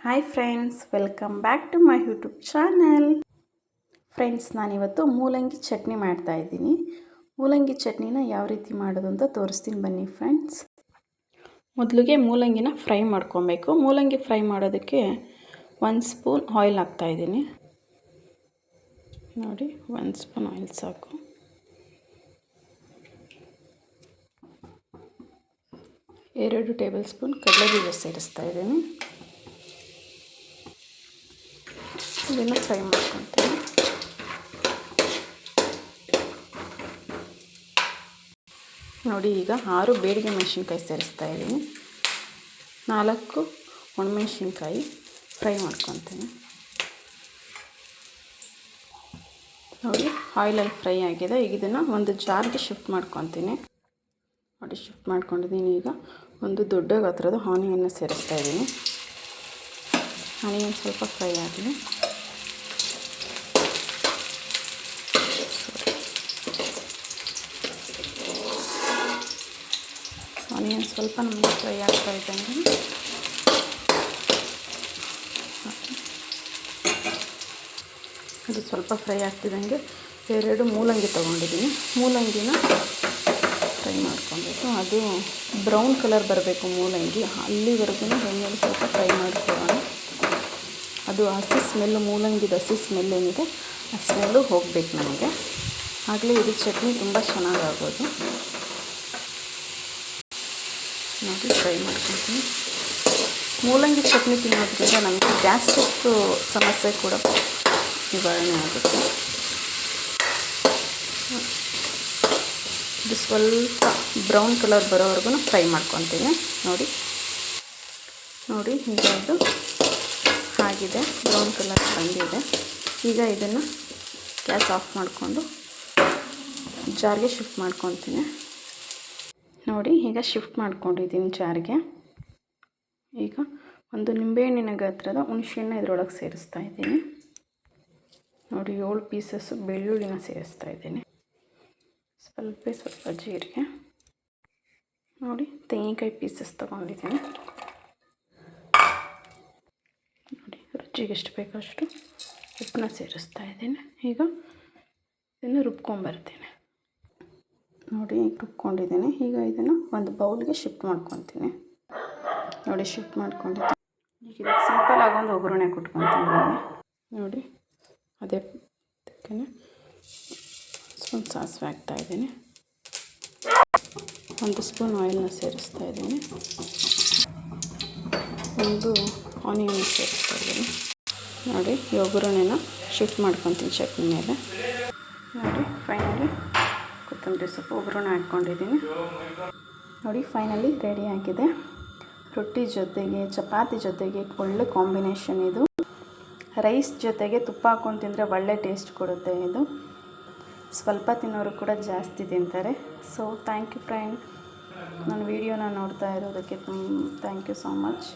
Hi friends, welcome back to my YouTube channel. Friends, ನಾನಿವತ್ತು ಮೂಲಂಗಿ ಚಟ್ನಿ ಮಾಡ್ತಾಯಿದ್ದೀನಿ. ಮೂಲಂಗಿ ಚಟ್ನಿನ ಯಾವ ರೀತಿ ಮಾಡೋದು ಅಂತ ತೋರಿಸ್ತೀನಿ ಬನ್ನಿ ಫ್ರೆಂಡ್ಸ್. ಮೊದಲಿಗೆ ಮೂಲಂಗಿನ ಫ್ರೈ ಮಾಡ್ಕೊಬೇಕು. ಮೂಲಂಗಿ ಫ್ರೈ ಮಾಡೋದಕ್ಕೆ 1 ಸ್ಪೂನ್ ಆಯಿಲ್ ಹಾಕ್ತಾಯಿದ್ದೀನಿ. ನೋಡಿ, 1 ಸ್ಪೂನ್ ಆಯಿಲ್ ಸಾಕು. ಎರಡು ಟೇಬಲ್ ಸ್ಪೂನ್ ಕಡಲೆಬೀಜ ಸೇರಿಸ್ತಾ ಇದ್ದೀನಿ. ಇದನ್ನು ಫ್ರೈ ಮಾಡ್ಕೊತೀನಿ. ನೋಡಿ, ಈಗ 6 ಬೇಡಿಗೆ ಮೆಣಸಿನ್ಕಾಯಿ ಸೇರಿಸ್ತಾ ಇದ್ದೀನಿ. 4 ಒಣಮೆಣಸಿನ್ಕಾಯಿ ಫ್ರೈ ಮಾಡ್ಕೊತೀನಿ. ನೋಡಿ, ಆಯಿಲಲ್ಲಿ ಫ್ರೈ ಆಗಿದೆ. ಈಗ ಇದನ್ನು ಒಂದು ಜಾರ್ಗೆ ಶಿಫ್ಟ್ ಮಾಡ್ಕೊತೀನಿ. ನೋಡಿ, ಶಿಫ್ಟ್ ಮಾಡ್ಕೊಂಡಿದ್ದೀನಿ. ಈಗ ಒಂದು ದೊಡ್ಡ ಗಾತ್ರದ ಆನಿಯನ್ನ ಸೇರಿಸ್ತಾ ಇದ್ದೀನಿ. ಆನಿಯನ್ ಸ್ವಲ್ಪ ಫ್ರೈ ಆಗಲಿ. ಆನಿಯನ್ ಸ್ವಲ್ಪ ನಮಗೆ ಫ್ರೈ ಆಗ್ತಾ ಇದ್ದಂಗೆ ಇದು ಸ್ವಲ್ಪ ಫ್ರೈ ಆಗ್ತಿದ್ದಂಗೆ 2 ಮೂಲಂಗಿ ತೊಗೊಂಡಿದ್ದೀನಿ. ಮೂಲಂಗಿನ ಫ್ರೈ ಮಾಡ್ಕೊಬೇಕು. ಅದು ಬ್ರೌನ್ ಕಲರ್ ಬರಬೇಕು ಮೂಲಂಗಿ. ಅಲ್ಲಿವರೆಗೂ ಎಣ್ಣೆಯಲ್ಲಿ ಸ್ವಲ್ಪ ಫ್ರೈ ಮಾಡ್ಕೊಳ್ಳೋಣ. ಅದು ಹಸಿ ಸ್ಮೆಲ್ಲು, ಮೂಲಂಗಿದ ಹಸಿ ಸ್ಮೆಲ್ ಏನಿದೆ ಆ ಸ್ಮೆಲ್ಲು ಹೋಗಬೇಕು ನನಗೆ. ಆಗಲೇ ಇದು ಚಟ್ನಿ ತುಂಬ ಚೆನ್ನಾಗಾಗೋದು. ನೋಡಿ, ಫ್ರೈ ಮಾಡ್ಕೊತೀನಿ. ಮೂಲಂಗಿ ಚಟ್ನಿ ತಿನ್ನೋದ್ರಿಂದ ನಮಗೆ ಗ್ಯಾಸ್ಟ್ರಿಕ್ ಸಮಸ್ಯೆ ಕೂಡ ನಿವಾರಣೆ ಆಗುತ್ತೆ. ಇದು ಸ್ವಲ್ಪ ಬ್ರೌನ್ ಕಲರ್ ಬರೋವರೆಗೂ ಫ್ರೈ ಮಾಡ್ಕೊತೀನಿ. ನೋಡಿ ಈಗ ಇದು ಆಗಿದೆ, ಬ್ರೌನ್ ಕಲರ್ ಬಂದಿದೆ. ಈಗ ಇದನ್ನು ಗ್ಯಾಸ್ ಆಫ್ ಮಾಡಿಕೊಂಡು ಜಾರ್ಗೆ ಶಿಫ್ಟ್ ಮಾಡ್ಕೊತೀನಿ. ನೋಡಿ, ಈಗ ಶಿಫ್ಟ್ ಮಾಡ್ಕೊಂಡಿದ್ದೀನಿ ಜಾರ್ಗೆ. ಈಗ ಒಂದು ನಿಂಬೆಹಣ್ಣಿನ ಗಾತ್ರದ ಹುಣಸೆಹಣ್ಣು ಇದರೊಳಗೆ ಸೇರಿಸ್ತಾ ಇದ್ದೀನಿ. ನೋಡಿ, 7 ಪೀಸಸ್ಸು ಬೆಳ್ಳುಳ್ಳಿನ ಸೇರಿಸ್ತಾ ಇದ್ದೀನಿ. ಸ್ವಲ್ಪ ಜೀರಿಗೆ. ನೋಡಿ, ತೆಂಗಿನಕಾಯಿ ಪೀಸಸ್ ತೊಗೊಂಡಿದ್ದೀನಿ. ನೋಡಿ, ರುಚಿಗೆ ಎಷ್ಟು ಬೇಕೋ ಅಷ್ಟು ಉಪ್ಪನ್ನ ಸೇರಿಸ್ತಾ ಇದ್ದೀನಿ. ಈಗ ಇದನ್ನು ರುಬ್ಕೊಂಬರ್ತೀನಿ. ನೋಡಿ, ಈಗ ರುಬ್ಕೊಂಡಿದ್ದೀನಿ. ಈಗ ಇದನ್ನು ಒಂದು ಬೌಲ್ಗೆ ಶಿಫ್ಟ್ ಮಾಡ್ಕೊತೀನಿ. ನೋಡಿ, ಶಿಫ್ಟ್ ಮಾಡ್ಕೊಂಡಿದ್ದೀನಿ. ಈಗ ಇದಕ್ಕೆ ಸಿಂಪಲಾಗಿ ಒಂದು ಒಗ್ಗರಣೆ ಕೊಟ್ಕೊತೀನಿ ಬನ್ನಿ. ನೋಡಿ, ಅದೇ ಅದಕ್ಕೆ ಸ್ಪೂನ್ ಸಾಸಿವೆ ಹಾಕ್ತಾಯಿದ್ದೀನಿ. 1 ಸ್ಪೂನ್ ಆಯಿಲ್ನ ಸೇರಿಸ್ತಾ ಇದ್ದೀನಿ. 1 ಆನಿಯನ್ ಸೇರಿಸ್ತಾ ಇದ್ದೀನಿ. ನೋಡಿ, ಈ ಒಗ್ಗರಣೆನ ಶಿಫ್ಟ್ ಮಾಡ್ಕೊತೀನಿ ಚಟ್ನಿ ಮೇಲೆ. ನೋಡಿ, ಫೈನಲಿ ಕೊತ್ತಂಬರಿ ಸೊಪ್ಪು ಒಗ್ಗರಣೆ ಹಾಕ್ಕೊಂಡಿದ್ದೀನಿ. ನೋಡಿ, ಫೈನಲಿ ರೆಡಿ ಆಗಿದೆ. ರೊಟ್ಟಿ ಜೊತೆಗೆ, ಚಪಾತಿ ಜೊತೆಗೆ ಒಳ್ಳೆ ಕಾಂಬಿನೇಷನ್ ಇದು. ರೈಸ್ ಜೊತೆಗೆ ತುಪ್ಪ ಹಾಕ್ಕೊಂಡು ತಿಂದರೆ ಒಳ್ಳೆ ಟೇಸ್ಟ್ ಕೊಡುತ್ತೆ ಇದು. ಸ್ವಲ್ಪ ತಿನ್ನೋರು ಕೂಡ ಜಾಸ್ತಿ ತಿಂತಾರೆ. ಸೊ ಥ್ಯಾಂಕ್ ಯು ಫ್ರೆಂಡ್, ನನ್ನ ವೀಡಿಯೋನ ನೋಡ್ತಾ ಇರೋದಕ್ಕೆ ಥ್ಯಾಂಕ್ ಯು ಸೋ ಮಚ್.